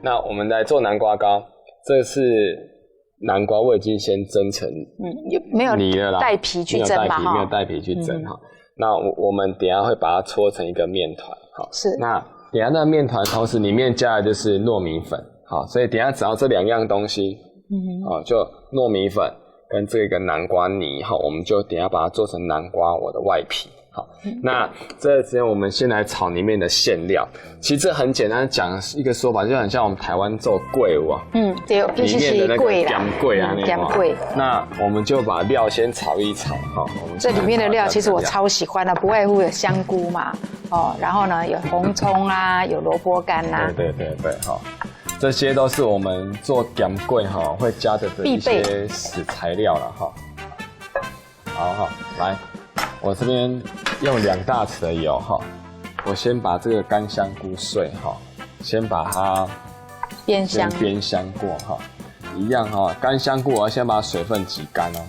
那我们来做南瓜糕，这是南瓜我已经先蒸成没有泥了啦，带皮去蒸嘛，没有带皮去蒸哈。那我们等一下会把它搓成一个面团，好，是。那等一下那面团同时里面加的就是糯米粉，好，所以等一下只要这2样东西，就糯米粉跟这个南瓜泥，好，我们就等一下把它做成南瓜我的外皮。好，那这之前我们先来炒里面的馅料。其实这很简单讲一个说法，就很像我们台湾做粿啊，对，里面的那个咸粿啊，咸粿。那我们就把料先炒一炒，哈。这里面的料其实我超喜欢的，不外乎有香菇嘛，然后呢有红葱啊，有萝卜干啊。对，哈。这些都是我们做咸粿哈会加的一些食材料了哈。好，来。我这边用2大匙的油哈，我先把这个干香菇碎哈，先把它煸香过哈，一样哈，干香菇我要先把水分挤干哦，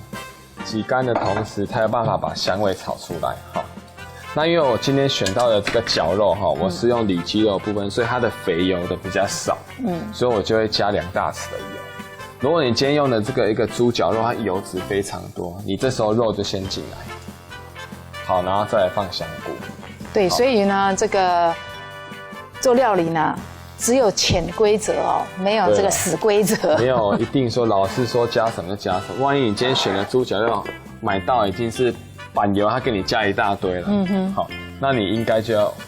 挤干的同时才有办法把香味炒出来哈。那因为我今天选到的这个绞肉哈，我是用里脊肉的部分，所以它的肥油的比较少，所以我就会加2大匙的油。如果你今天用的这个一个猪绞肉，它油脂非常多，你这时候肉就先进来。好，然后再来放香菇。对，所以呢，这个做料理呢，只有潜规则哦，没有这个死规则。没有一定说老师说加什么就加什么。万一你今天选的猪脚肉买到已经是板油，他给你加一大堆了，好，那你应该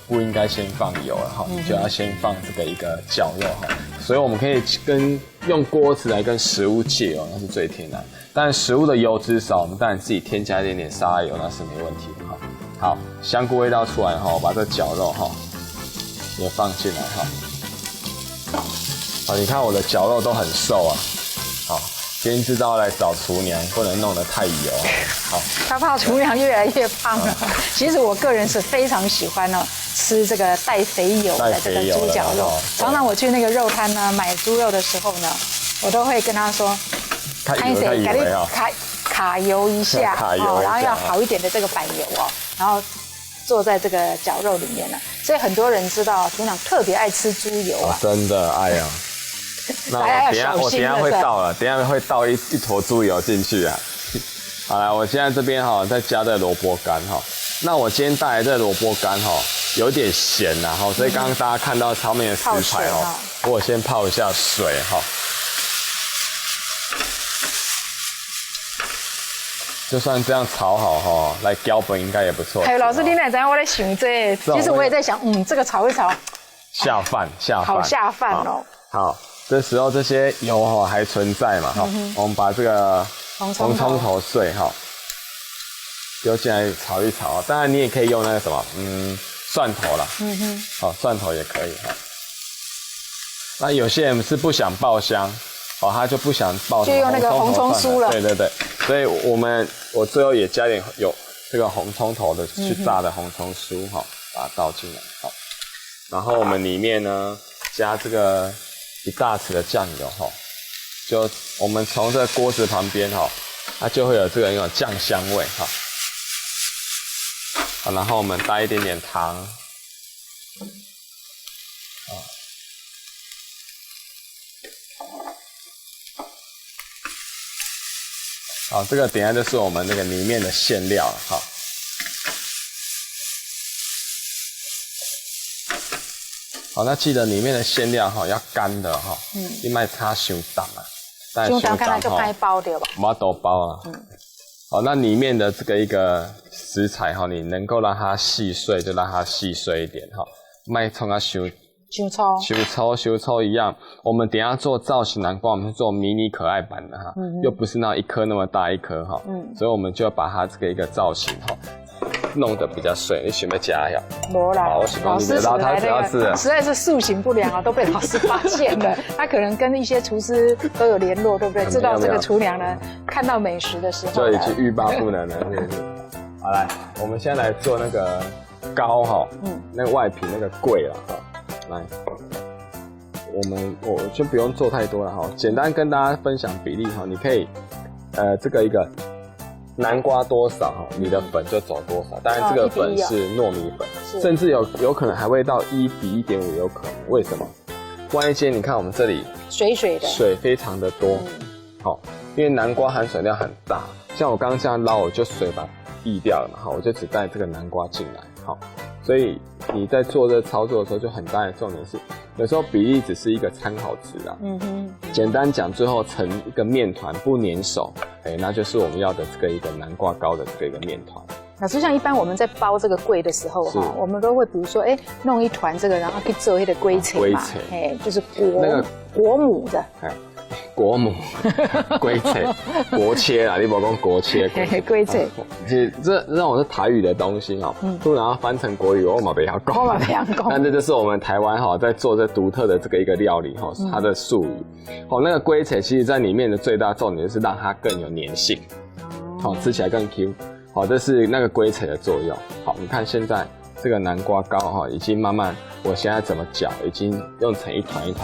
不应该先放油了哈，你就要先放这个一个绞肉哈。所以我们可以用锅子来跟食物借油，那是最天然。但食物的油脂少，我们当然自己添加一点点沙拉油，那是没问题的哈。好，香菇味道出来哈，我把这绞肉哈也放进来哈。好，你看我的绞肉都很瘦啊。好，今天知道来找厨娘，不能弄得太油。好，他怕厨娘越来越胖了。其实我个人是非常喜欢吃这个带肥油的这个猪绞肉。常常我去那个肉摊呢买猪肉的时候呢，我都会跟他说。太油了，卡油一下，然后要好一点的这个板油然后做在这个绞肉里面了。所以很多人知道厨娘特别爱吃猪油啊，真的哎呀。那我等一下会倒了，等一下会倒一坨猪油进去啊。好来，我现在这边再加这萝卜干哈。那我今天带来这萝卜干有点咸呐所以刚刚大家看到上面的食材我先泡一下水哈。就算这样炒好来浇本应该也不错。老师，你哪知道我在想这？其实我也在想，这个炒一炒，下饭，好下饭哦。好，这时候这些油还存在嘛我们把这个红葱头碎丢进来炒一炒。当然你也可以用那个什么，蒜头啦，好，蒜头也可以那有些人是不想爆香。他就不想爆，就用那个红葱酥了。对，所以我最后也加点有这个红葱头的去炸的红葱酥把它倒进来然后我们里面呢加这个1大匙的酱油就我们从这个锅子旁边它就会有这个一种酱香味好，然后我们搭一点点糖好，这个等一下就是我们那个里面的馅料了好，那记得里面的馅料要干的你别擦太淡啊，太淡就该包掉吧，不要多包啊。好，那里面的这个一个食材你能够让它细碎就让它细碎一点别冲它修抽一样。我们等一下做造型南瓜，我们是做迷你可爱版的又不是那一颗那么大一颗所以我们就要把它这个一个造型弄得比较碎。你想要加呀？没啦，老师来那个实在是塑形不良都被老师发现了。他可能跟一些厨师都有联络，对不对？知道这个厨娘呢，看到美食的时候就已经欲罢不能了，是不是？好，来，我们现在来做那个糕那个外皮那个粿了来，我就不用做太多了简单跟大家分享比例你可以这个一个南瓜多少你的粉就走多少。当然这个粉是糯米粉，甚至有可能还会到1:1.5有可能。为什么？万一今天你看我们这里水水的，水非常的多，好，因为南瓜含水量很大，像我刚刚这样捞，我就水把它溢掉了嘛，好，我就只带这个南瓜进来，好，所以你在做这操作的时候，就很大的重点是，有时候比例只是一个参考值啦，简单讲，最后成一个面团不粘手，那就是我们要的这个一个南瓜糕的这个一个面团。老师，像一般我们在包这个粿的时候哈，我们都会比如说，弄一团这个，然后去做一个粿菜嘛，就是国母的，国母粿菜，国切啦，你不讲国切，粿菜，其实这种是台语的东西哦，突然要翻成国语，我嘛不要讲，但这就是我们台湾哈在做这独特的这个一个料理哈，它的术语，那个粿菜其实在里面的最大重点就是让它更有粘性，吃起来更 Q。好，这是那个粿菜的作用。好，你看现在这个南瓜糕哈，已经慢慢，我现在怎么搅，已经用成一团一团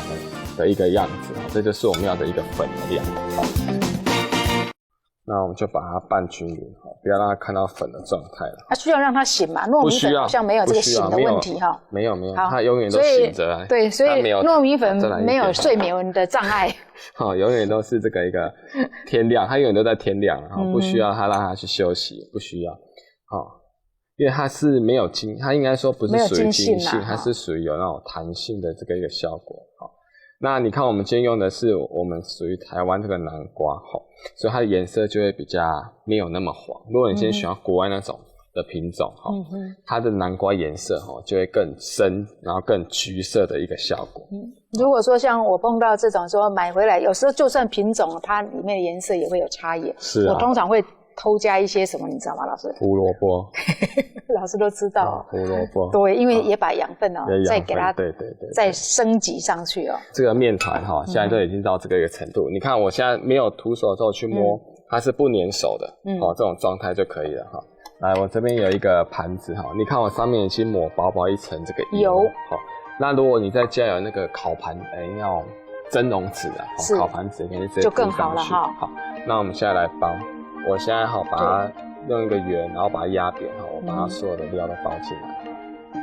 的一个样子。这就是我们要的一个粉的量。好，那我们就把它拌均匀，不要让它看到粉的状态了。它需要让它醒吗？糯米粉好像没有这个醒的问题哈。没有，它永远都醒着。对，所以糯米粉没有睡眠的障碍。永远都是这个一个天亮，它永远都在天亮，不需要它让它去休息，不需要。因为它是没有它应该说不是属于筋性，它是属于有那种弹性的这个一个效果。那你看我们今天用的是我们属于台湾这个南瓜，所以它的颜色就会比较没有那么黄。如果你今天喜欢国外那种的品种，它的南瓜颜色就会更深，然后更橘色的一个效果。如果说像我碰到这种说买回来，有时候就算品种，它里面的颜色也会有差异。是啊，我通常会偷加一些什么，你知道吗，老师？胡萝卜，老师都知道。胡萝卜，对，因为也把养分再给它，对，再升级上去哦。这个面团现在都已经到这个一个程度。你看我现在没有徒手之后去摸，它是不粘手的，这种状态就可以了哈。来，我这边有一个盘子哈，你看我上面已经抹薄薄一层这个油，好。那如果你再加有那个烤盘，要蒸笼纸啊，烤盘纸可以直接铺上去，就更好了哈。好，那我们现在来包。我现在把它用一个圆，然后把它压扁，我把它所有的料都包进来。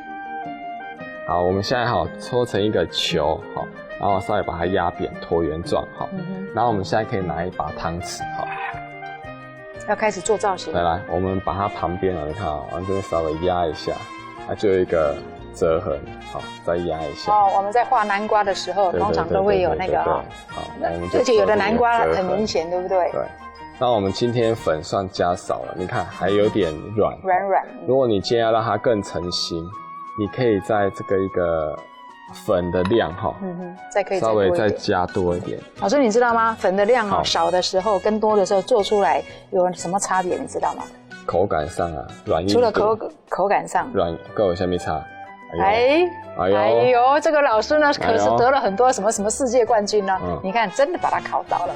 好，我们现在搓成一个球，然后稍微把它压扁，椭圆状，然后我们现在可以拿一把汤匙，要开始做造型。来，我们把它旁边你看往这边稍微压一下，它就有一个折痕，再压一下。我们在画南瓜的时候，通常都会有那个而且有的南瓜很明显，对不对？对。那我们今天粉算加少了，你看还有点软。如果你今天要让它更成型，你可以在这个一个粉的量稍微再加多一点。老师，你知道吗？粉的量少的时候跟多的时候做出来有什么差别？你知道吗？口感上软硬度。除了口感上，软够有下面差。哎呦，这个老师呢可是得了很多什么世界冠军呢？你看，真的把它考到了。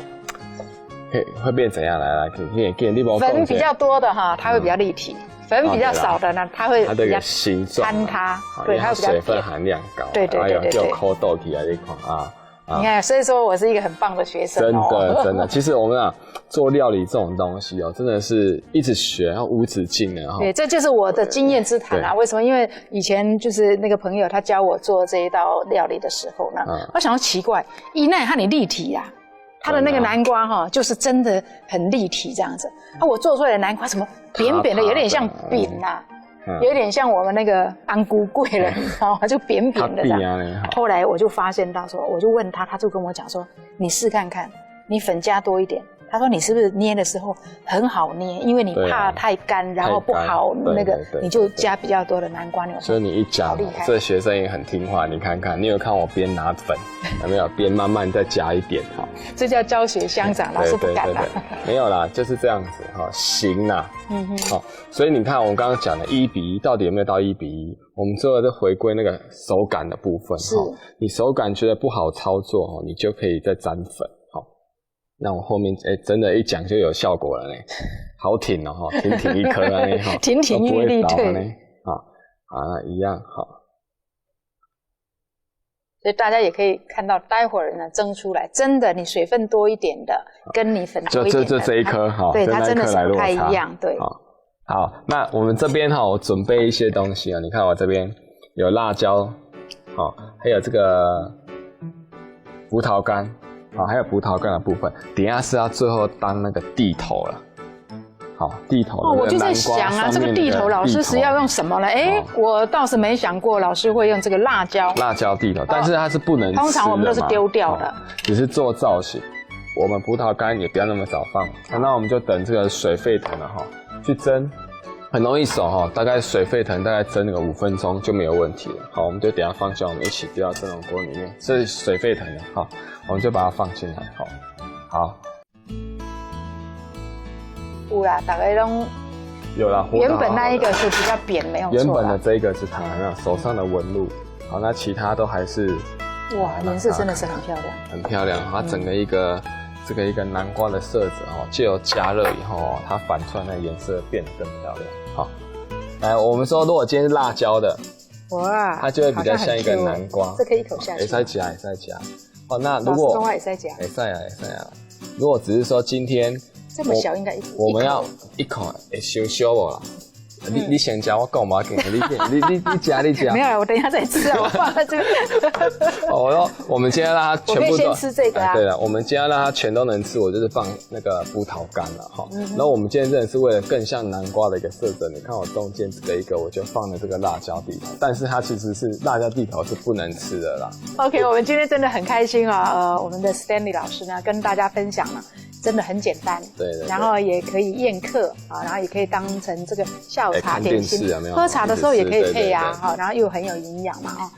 会变怎样？来，给你粉比较多的它会比较立体；粉比较少的呢，它会比较形状坍塌，对，它会比较水分含量高。对，就抠豆皮啊这一块啊。你看，所以说我是一个很棒的学生。真的，其实我们做料理这种东西真的是一直学，然后无止境的对，这就是我的经验之谈啊。为什么？因为以前就是那个朋友他教我做这一道料理的时候呢，我想到奇怪，那和你立体呀。它的那个南瓜就是真的很立体这样子。我做出来的南瓜什么扁扁的，有点像饼有点像我们那个安菇粿了，你知道吗？就扁扁的这样。后来我就发现到说，我就问他，他就跟我讲说，你试看看，你粉加多一点。他说你是不是捏的时候很好捏，因为你怕太干，然后不好那个，你就加比较多的南瓜牛。所以你一讲，这学生也很听话。你看看，你有看我边拿粉，有没有边慢慢再加一点？这叫教学相长，老师不敢啦。没有啦，就是这样子行啦。所以你看我们刚刚讲的1:1，到底有没有到1:1？我们最后再回归那个手感的部分。你手感觉得不好操作你就可以再沾粉。那我后面真的一讲就有效果了呢，好挺挺一颗啊挺玉立，对，一样所以大家也可以看到，待会儿呢蒸出来，真的你水分多一点的，跟你粉多一点的，就这一颗对，它真的是不太一样，对。好，那我们这边我准备一些东西你看我这边有辣椒，还有这个葡萄干啊，还有葡萄干的部分，等一下是要最后当那个地头了。好，地头的我就在想啊，这个地头老师是要用什么呢？我倒是没想过老师会用这个辣椒地头，但是它是不能吃的嘛，通常我们都是丢掉的，只是做造型。我们葡萄干也不要那么早放，那我们就等这个水沸腾了哈，去蒸，很容易熟哈，大概水沸腾大概蒸个5分钟就没有问题了。好，我们就等一下放进我们一起丢到蒸笼锅里面，这是水沸腾了哈，我们就把它放进来，好。有啦，大概都有啦。原本那一个是比较扁，没有错。原本的这一个是它有没有手上的纹路？好，那其他都还是。哇，颜色真的是很漂亮。很漂亮，它整个一个这个一个南瓜的色泽哦，借由加热以后哦，它反出来的颜色变得更漂亮。好，来，我们说如果今天是辣椒的，哇，它就会比较像一个南瓜。这可以一口下去。也塞夹。哦，那如果也塞夹。也塞啊。如果只是说今天。这么小应该我们要一口会羞我啦。你先夹，我讲嘛，你夹。没有了，我等一下再吃啊，我放在这个。我们今天让它全部都。我可以先吃这个啊。对了，我们今天让它全都能吃，我就是放那个葡萄干了哈。然后我们今天真的是为了更像南瓜的一个色泽，你看我中间这个一个，我就放了这个辣椒地头，但是它其实是辣椒地头是不能吃的啦。OK， 我们今天真的很开心啊，我们的 Stanley 老师呢跟大家分享了。真的很简单，对，然后也可以宴客啊，然后也可以当成这个下午茶点心，有没有？喝茶的时候也可以配啊，然后又很有营养嘛，